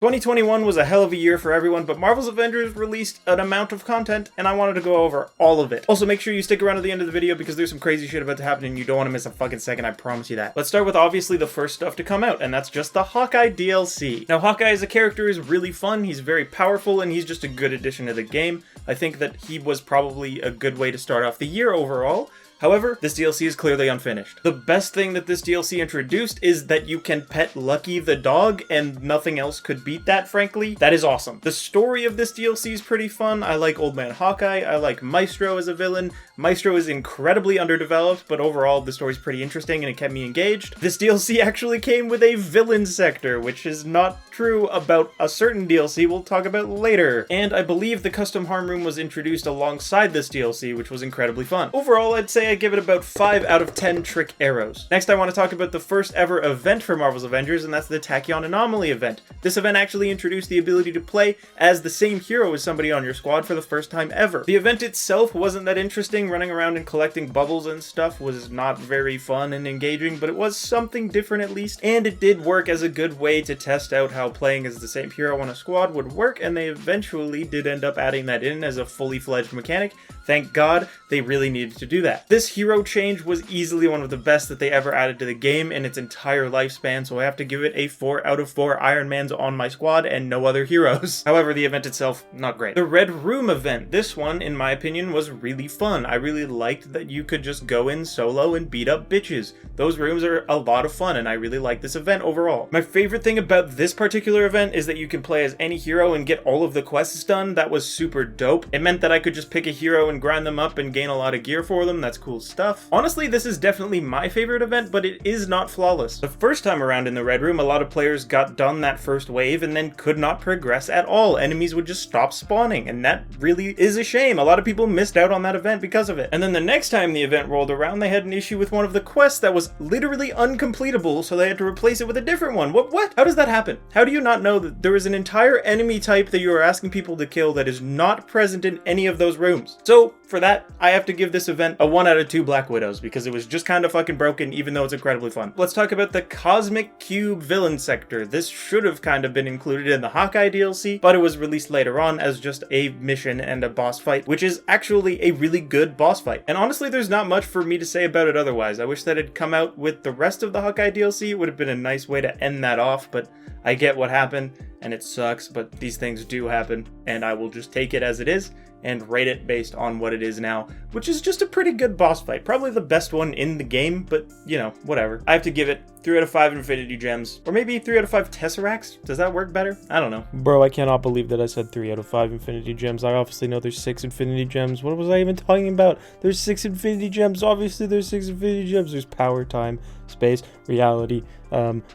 2021 was a hell of a year for everyone, but Marvel's Avengers released an amount of content, and I wanted to go over all of it. Also, make sure you stick around to the end of the video because there's some crazy shit about to happen and you don't want to miss a fucking second, I promise you that. Let's start with obviously the first stuff to come out, and that's just the Hawkeye DLC. Now, Hawkeye as a character is really fun, he's very powerful, and he's just a good addition to the game. I think that he was probably a good way to start off the year overall. However, this DLC is clearly unfinished. The best thing that this DLC introduced is that you can pet Lucky the dog, and nothing else could beat that, frankly. That is awesome. The story of this DLC is pretty fun. I like Old Man Hawkeye, I like Maestro as a villain. Maestro is incredibly underdeveloped, but overall the story's pretty interesting and it kept me engaged. This DLC actually came with a villain sector, which is not true about a certain DLC we'll talk about later. And I believe the custom harm room was introduced alongside this DLC, which was incredibly fun. Overall, I'd say I give it about 5 out of 10 trick arrows. Next, I want to talk about the first ever event for Marvel's Avengers, and that's the Tachyon Anomaly event. This event actually introduced the ability to play as the same hero as somebody on your squad for the first time ever. The event itself wasn't that interesting. Running around and collecting bubbles and stuff was not very fun and engaging, but it was something different at least, and it did work as a good way to test out how playing as the same hero on a squad would work, and they eventually did end up adding that in as a fully fledged mechanic. Thank God, they really needed to do that. This hero change was easily one of the best that they ever added to the game in its entire lifespan, so I have to give it a 4 out of 4 Iron Mans on my squad and no other heroes. However, the event itself, not great. The Red Room event, this one, in my opinion, was really fun. I really liked that you could just go in solo and beat up bitches. Those rooms are a lot of fun, and I really like this event overall. My favorite thing about this particular event is that you can play as any hero and get all of the quests done. That was super dope. It meant that I could just pick a hero and grind them up and gain a lot of gear for them. That's cool stuff. Honestly, this is definitely my favorite event, but it is not flawless. The first time around in the Red Room, a lot of players got done that first wave and then could not progress at all. Enemies would just stop spawning, and that really is a shame. A lot of people missed out on that event because of it. And then the next time the event rolled around, they had an issue with one of the quests that was literally uncompletable, so they had to replace it with a different one. What? How does that happen? How do you not know that there is an entire enemy type that you are asking people to kill that is not present in any of those rooms? So, for that, I have to give this event a 1 out of 2 Black Widows, because it was just kind of fucking broken, even though it's incredibly fun. Let's talk about the Cosmic Cube villain sector. This should have kind of been included in the Hawkeye DLC, but it was released later on as just a mission and a boss fight, which is actually a really good boss fight. And honestly, there's not much for me to say about it otherwise. I wish that it'd come out with the rest of the Hawkeye DLC. It would have been a nice way to end that off, but I get what happened, and it sucks, but these things do happen, and I will just take it as it is and rate it based on what it is now, which is just a pretty good boss fight. Probably the best one in the game, but, you know, whatever. I have to give it 3 out of 5 Infinity Gems, or maybe 3 out of 5 Tesseracts? Does that work better? I don't know. Bro, I cannot believe that I said 3 out of 5 Infinity Gems. I obviously know there's 6 Infinity Gems. What was I even talking about? There's 6 Infinity Gems. Obviously there's 6 Infinity Gems. There's power, time, space, reality,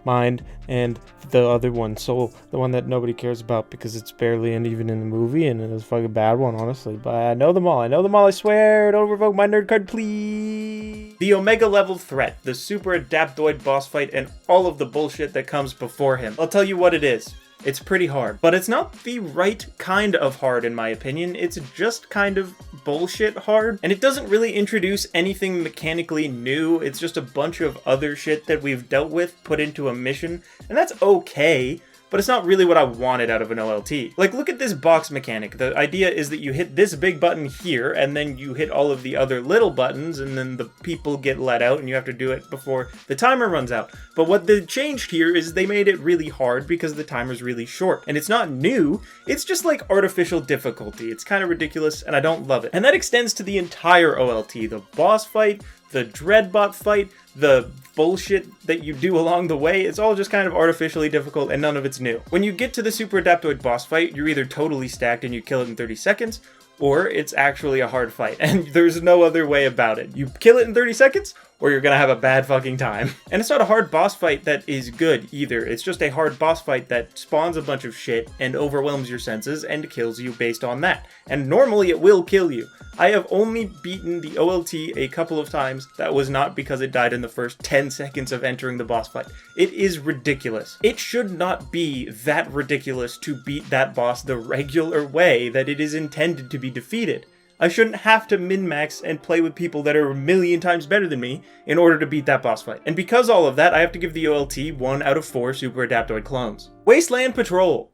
mind, and the other one, soul. The one that nobody cares about because it's barely even in the movie, and it's a fucking bad one, honestly. But I know them all. I swear. Don't revoke my nerd card, please. The Omega level threat, the Super Adaptoid boss fight, and all of the bullshit that comes before him. I'll tell you what it is. It's pretty hard, but it's not the right kind of hard in my opinion. It's just kind of bullshit hard, and it doesn't really introduce anything mechanically new. It's just a bunch of other shit that we've dealt with put into a mission, and that's okay. But it's not really what I wanted out of an OLT. Like, look at this box mechanic. The idea is that you hit this big button here, and then you hit all of the other little buttons, and then the people get let out, and you have to do it before the timer runs out. But what they changed here is they made it really hard because the timer's really short. And it's not new, it's just like artificial difficulty. It's kind of ridiculous, and I don't love it. And that extends to the entire OLT. The boss fight, the Dreadbot fight, the bullshit that you do along the way, it's all just kind of artificially difficult and none of it's new. When you get to the Super Adaptoid boss fight, you're either totally stacked and you kill it in 30 seconds, or it's actually a hard fight, and there's no other way about it. You kill it in 30 seconds, or you're gonna have a bad fucking time. And it's not a hard boss fight that is good either. It's just a hard boss fight that spawns a bunch of shit and overwhelms your senses and kills you based on that. And normally it will kill you. I have only beaten the OLT a couple of times. That was not because it died in the first 10 seconds of entering the boss fight. It is ridiculous. It should not be that ridiculous to beat that boss the regular way that it is intended to be defeated. I shouldn't have to min-max and play with people that are a million times better than me in order to beat that boss fight. And because all of that, I have to give the OLT 1 out of 4 Super Adaptoid clones. Wasteland Patrol.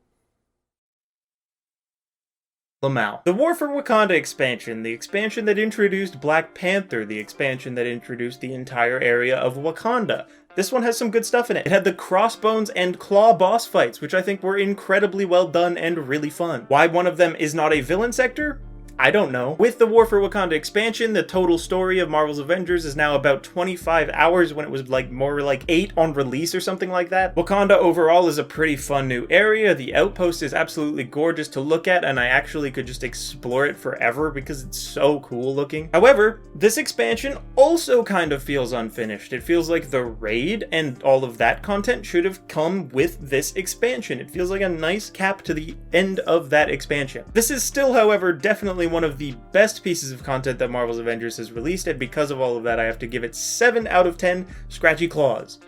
Lamau. The War for Wakanda expansion, the expansion that introduced Black Panther, the expansion that introduced the entire area of Wakanda. This one has some good stuff in it. It had the Crossbones and Claw boss fights, which I think were incredibly well done and really fun. Why one of them is not a villain sector? I don't know. With the War for Wakanda expansion, the total story of Marvel's Avengers is now about 25 hours when it was like more like 8 on release or something like that. Wakanda overall is a pretty fun new area. The outpost is absolutely gorgeous to look at, and I actually could just explore it forever because it's so cool looking. However, this expansion also kind of feels unfinished. It feels like the raid and all of that content should have come with this expansion. It feels like a nice cap to the end of that expansion. This is still, however, definitely one of the best pieces of content that Marvel's Avengers has released, and because of all of that, I have to give it 7 out of 10 scratchy claws.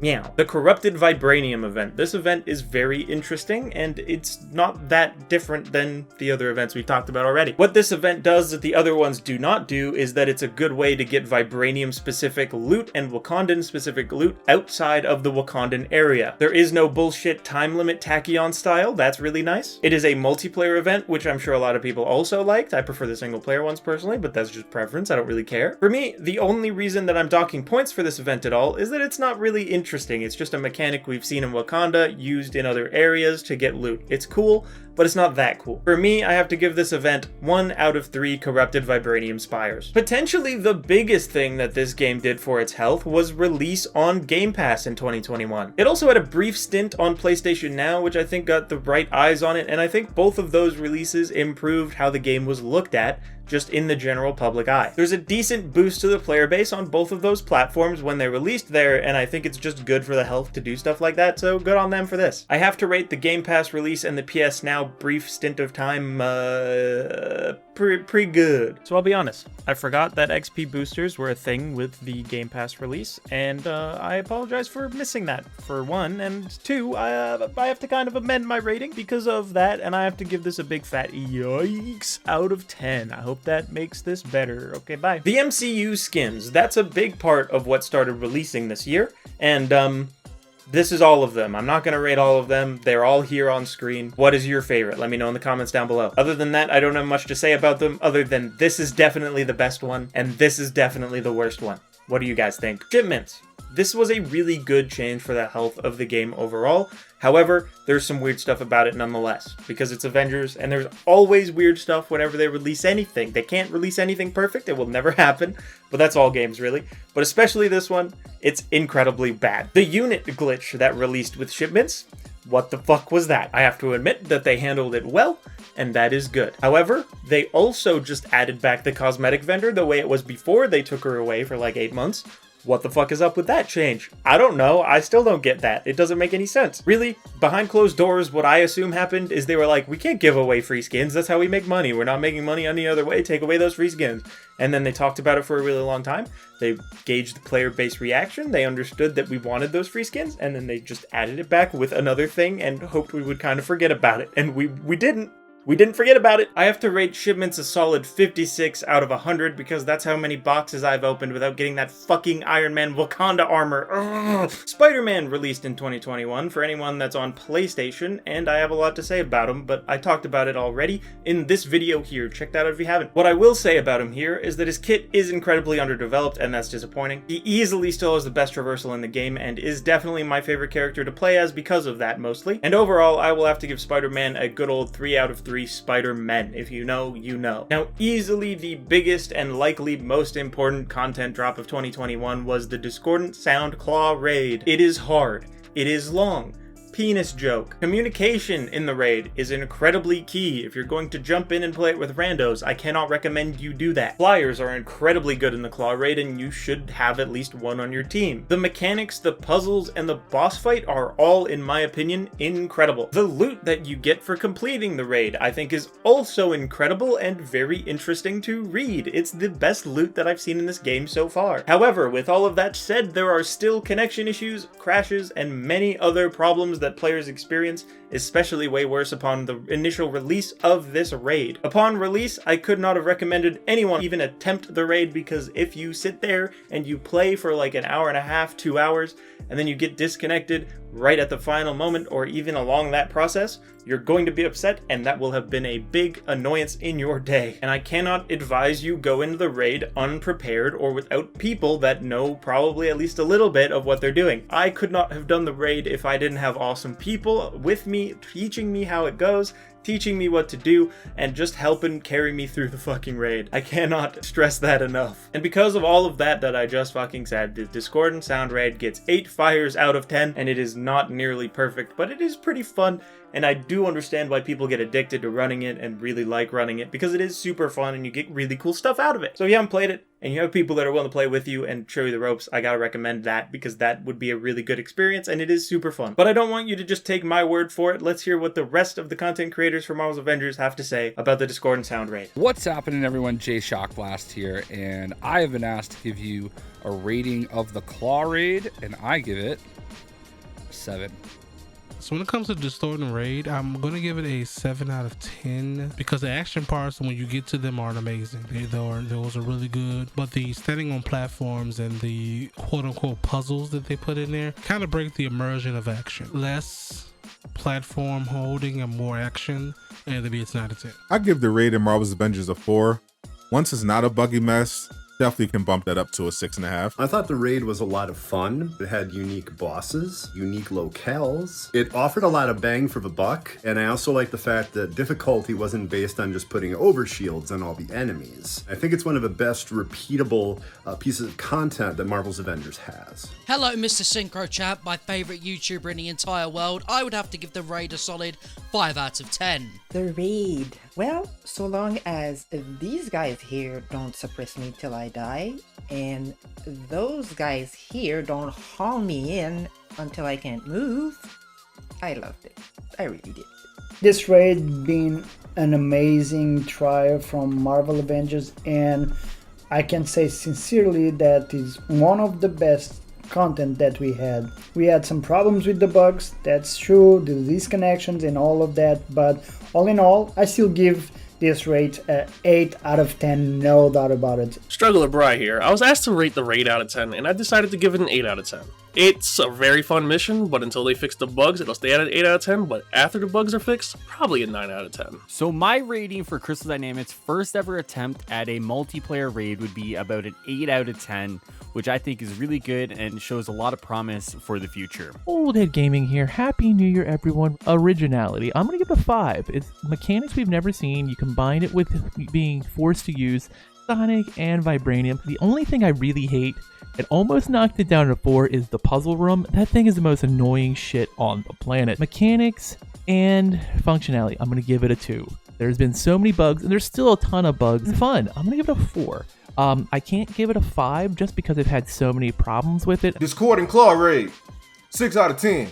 Meow. The Corrupted Vibranium event. This event is very interesting, and it's not that different than the other events we've talked about already. What this event does that the other ones do not do is that it's a good way to get Vibranium-specific loot and Wakandan-specific loot outside of the Wakandan area. There is no bullshit time limit Tachyon style. That's really nice. It is a multiplayer event, which I'm sure a lot of people also liked. I prefer the single-player ones personally, but that's just preference. I don't really care. For me, the only reason that I'm docking points for this event at all is that it's not really interesting. It's just a mechanic we've seen in Wakanda used in other areas to get loot. It's cool, but it's not that cool. For me, I have to give this event 1 out of 3 corrupted vibranium spires. Potentially the biggest thing that this game did for its health was release on Game Pass in 2021. It also had a brief stint on PlayStation Now, which I think got the right eyes on it, and I think both of those releases improved how the game was looked at just in the general public eye. There's a decent boost to the player base on both of those platforms when they released there, and I think it's just good for the health to do stuff like that, so good on them for this. I have to rate the Game Pass release and the PS Now brief stint of time, pretty good. So I'll be honest, I forgot that XP boosters were a thing with the Game Pass release, and I apologize for missing that, for one, and two, I have to kind of amend my rating because of that, and I have to give this a big fat yikes out of 10. I hope that makes this better. Okay, bye. The MCU skins, that's a big part of what started releasing this year, and this is all of them. I'm not going to rate all of them. They're all here on screen. What is your favorite? Let me know in the comments down below. Other than that, I don't have much to say about them other than this is definitely the best one, and this is definitely the worst one. What do you guys think? Shipments. This was a really good change for the health of the game overall. However, there's some weird stuff about it nonetheless, because it's Avengers, and there's always weird stuff whenever they release anything. They can't release anything perfect, it will never happen, but that's all games really. But especially this one, it's incredibly bad. The unit glitch that released with Shipments, what the fuck was that? I have to admit that they handled it well, and that is good. However, they also just added back the cosmetic vendor the way it was before they took her away for like 8 months. What the fuck is up with that change? I don't know. I still don't get that. It doesn't make any sense. Really, behind closed doors, what I assume happened is they were like, we can't give away free skins. That's how we make money. We're not making money any other way. Take away those free skins. And then they talked about it for a really long time. They gauged the player base reaction. They understood that we wanted those free skins. And then they just added it back with another thing and hoped we would kind of forget about it. And we didn't. We didn't forget about it. I have to rate Shipments a solid 56 out of 100 because that's how many boxes I've opened without getting that fucking Iron Man Wakanda armor. Ugh. Spider-Man released in 2021 for anyone that's on PlayStation, and I have a lot to say about him, but I talked about it already in this video here. Check that out if you haven't. What I will say about him here is that his kit is incredibly underdeveloped, and that's disappointing. He easily still has the best traversal in the game and is definitely my favorite character to play as because of that mostly. And overall, I will have to give Spider-Man a good old 3 out of 3 Spider-Men. If you know, you know. Now, easily the biggest and likely most important content drop of 2021 was the Discordant Sound Claw raid. It is hard. It is long. Penis joke. Communication in the raid is incredibly key. If you're going to jump in and play it with randos, I cannot recommend you do that. Flyers are incredibly good in the Claw raid, and you should have at least one on your team. The mechanics, the puzzles, and the boss fight are all, in my opinion, incredible. The loot that you get for completing the raid, I think, is also incredible and very interesting to read. It's the best loot that I've seen in this game so far. However, with all of that said, there are still connection issues, crashes, and many other problems that players experience, especially way worse upon the initial release of this raid. Upon release, I could not have recommended anyone even attempt the raid, because if you sit there and you play for like an hour and a half, 2 hours, and then you get disconnected right at the final moment or even along that process, you're going to be upset, and that will have been a big annoyance in your day. And I cannot advise you go into the raid unprepared or without people that know probably at least a little bit of what they're doing. I could not have done the raid if I didn't have awesome people with me, teaching me how it goes, teaching me what to do, and just helping carry me through the fucking raid. I cannot stress that enough. And because of all of that I just fucking said, the Discordant Sound Raid gets 8 fires out of 10, and it is not nearly perfect, but it is pretty fun. And I do understand why people get addicted to running it and really like running it, because it is super fun and you get really cool stuff out of it. So if you haven't played it and you have people that are willing to play with you and show you the ropes, I gotta recommend that, because that would be a really good experience and it is super fun. But I don't want you to just take my word for it. Let's hear what the rest of the content creators for Marvel's Avengers have to say about the Discordant Sound Raid. What's happening, everyone? Jay Shockblast here, and I have been asked to give you a rating of the Claw Raid, and I give it 7. So when it comes to Distorting Raid, I'm going to give it a 7 out of 10, because the action parts, when you get to them, aren't amazing. Those are really good, but the standing on platforms and the quote-unquote puzzles that they put in there kind of break the immersion of action. Less platform holding and more action, and it's 9 out of 10. I give the raid in Marvel's Avengers a 4. Once it's not a buggy mess, definitely can bump that up to a 6.5. I thought the raid was a lot of fun. It had unique bosses, unique locales. It offered a lot of bang for the buck, and I also like the fact that difficulty wasn't based on just putting overshields on all the enemies. I think it's one of the best repeatable pieces of content that Marvel's Avengers has. Hello, Mr. SyncroChamp, my favourite YouTuber in the entire world. I would have to give the raid a solid 5 out of 10. The raid. Well, so long as these guys here don't suppress me till I die, and those guys here don't haul me in until I can't move, I loved it. I really did. This raid being an amazing trial from Marvel Avengers, and I can say sincerely that is one of the best content that we had. We had some problems with the bugs, that's true, the disconnections and all of that, but all in all, I still give this rate 8 out of 10, no doubt about it. Struggler Bry here. I was asked to rate the raid out of 10, and I decided to give it an 8 out of 10. It's a very fun mission, but until they fix the bugs, it'll stay at an 8 out of 10, but after the bugs are fixed, probably a 9 out of 10. So my rating for Crystal Dynamics' first ever attempt at a multiplayer raid would be about an 8 out of 10, which I think is really good and shows a lot of promise for the future. Old Head Gaming here. Happy New Year, everyone. Originality. I'm going to give it a 5. It's mechanics we've never seen. You combine it with being forced to use Sonic and Vibranium. The only thing I really hate, it almost knocked it down to 4, is the puzzle room. That thing is the most annoying shit on the planet. Mechanics and functionality, I'm going to give it a 2. There's been so many bugs, and there's still a ton of bugs. It's fun. I'm going to give it a 4. I can't give it a 5 just because I've had so many problems with it. Discord and Claw Raid, 6 out of 10.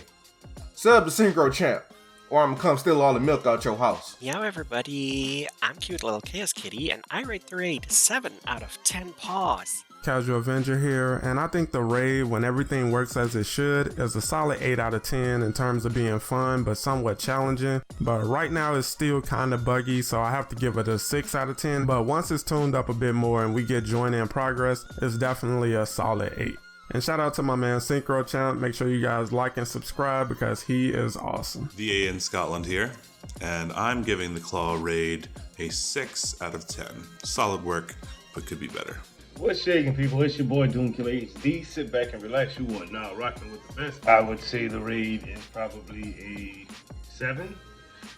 Sub to SyncroChamp, or I'm gonna come steal all the milk out your house. Yo everybody, I'm Cute Little Chaos Kitty, and I rate the raid 7 out of 10 paws. Casual Avenger here, and I think the raid, when everything works as it should, is a solid 8 out of 10 in terms of being fun but somewhat challenging. But right now it's still kind of buggy, so I have to give it a 6 out of 10. But once it's tuned up a bit more and we get join in progress, it's definitely a solid 8. And shout out to my man SyncroChamp. Make sure you guys like and subscribe because he is awesome. VA in Scotland here, and I'm giving the Claw Raid a 6 out of 10. Solid work, but could be better. What's shaking, people? It's your boy Doomkiller HD. Sit back and relax. You are now rocking with the best. I would say the raid is probably a 7.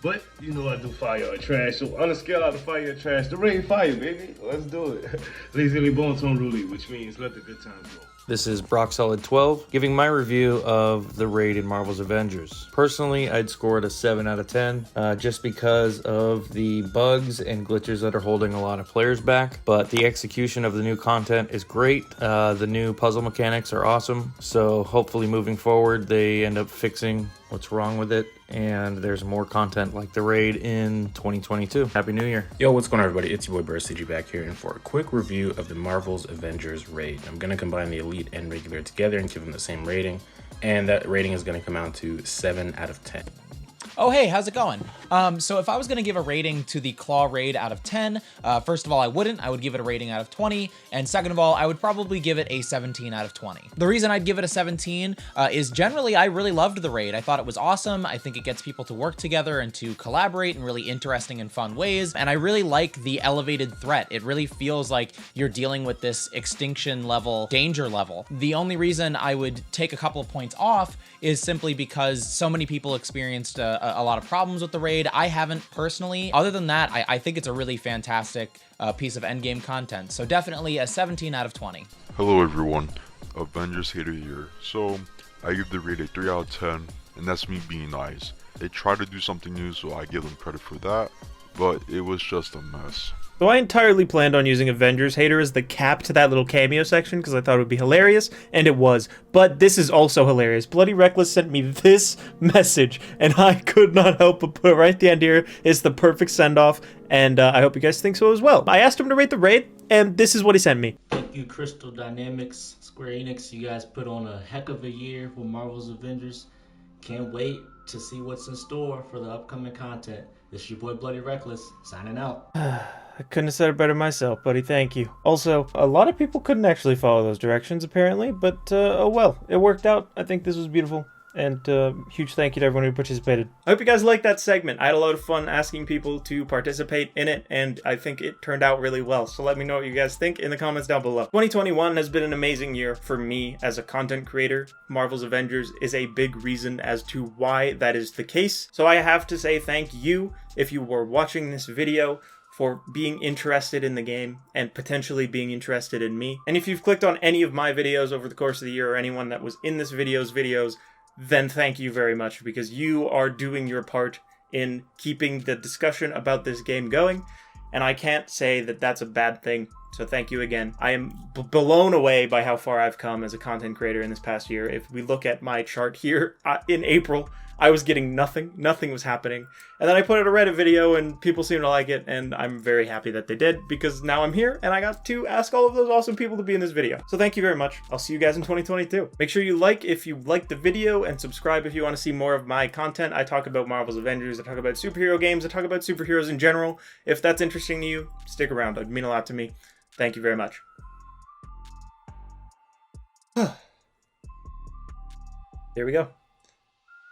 But, you know I do fire or trash. So on a scale out of fire or trash, the raid fire, baby. Let's do it. Lazily bon ton roulette, which means let the good times roll. This is BrockSolid12 giving my review of the raid in Marvel's Avengers. Personally, I'd score it a 7 out of 10 just because of the bugs and glitches that are holding a lot of players back. But the execution of the new content is great. The new puzzle mechanics are awesome. So hopefully moving forward, they end up fixing what's wrong with it, and there's more content like the raid in 2022. Happy New Year. Yo, what's going on, everybody? It's your boy BurstCG back here, and for a quick review of the Marvel's Avengers raid. I'm going to combine the Elite and Regular together and give them the same rating. and that rating is going to come out to 7 out of 10. Oh, hey, how's it going? So if I was going to give a rating to the Claw raid out of 10, first of all, I would give it a rating out of 20. And second of all, I would probably give it a 17 out of 20. The reason I'd give it a 17 is generally I really loved the raid. I thought it was awesome. I think it gets people to work together and to collaborate in really interesting and fun ways. And I really like the elevated threat. It really feels like you're dealing with this extinction level, danger level. The only reason I would take a couple of points off is simply because so many people experienced a lot of problems with the raid. I haven't personally. Other than that, I think it's a really fantastic piece of endgame content. So definitely a 17 out of 20. Hello everyone, Avengers Hater here. So I give the raid a 3 out of 10, and that's me being nice. They tried to do something new, so I give them credit for that, but it was just a mess. So I entirely planned on using Avengers Hater as the cap to that little cameo section because I thought it would be hilarious, and it was. But this is also hilarious. Bloody Reckless sent me this message, and I could not help but put it right at the end here. It's the perfect send-off, and I hope you guys think so as well. I asked him to rate the raid, and this is what he sent me. Thank you, Crystal Dynamics, Square Enix. You guys put on a heck of a year with Marvel's Avengers. Can't wait to see what's in store for the upcoming content. It's your boy Bloody Reckless, signing out. I couldn't have said it better myself, buddy. Thank you. Also, a lot of people couldn't actually follow those directions, apparently, but oh well. It worked out. I think this was beautiful. And huge thank you to everyone who participated. I hope you guys liked that segment. I had a lot of fun asking people to participate in it, and I think it turned out really well. So let me know what you guys think in the comments down below. 2021 has been an amazing year for me as a content creator. Marvel's Avengers is a big reason as to why that is the case. So I have to say thank you if you were watching this video for being interested in the game and potentially being interested in me. And if you've clicked on any of my videos over the course of the year or anyone that was in this video's videos, then thank you very much because you are doing your part in keeping the discussion about this game going. And I can't say that that's a bad thing. So thank you again. I am blown away by how far I've come as a content creator in this past year. If we look at my chart here in April, I was getting nothing. Nothing was happening. And then I put out a Reddit video and people seem to like it. And I'm very happy that they did because now I'm here and I got to ask all of those awesome people to be in this video. So thank you very much. I'll see you guys in 2022. Make sure you like if you liked the video and subscribe if you want to see more of my content. I talk about Marvel's Avengers. I talk about superhero games. I talk about superheroes in general. If that's interesting to you, stick around. It'd mean a lot to me. Thank you very much. There we go.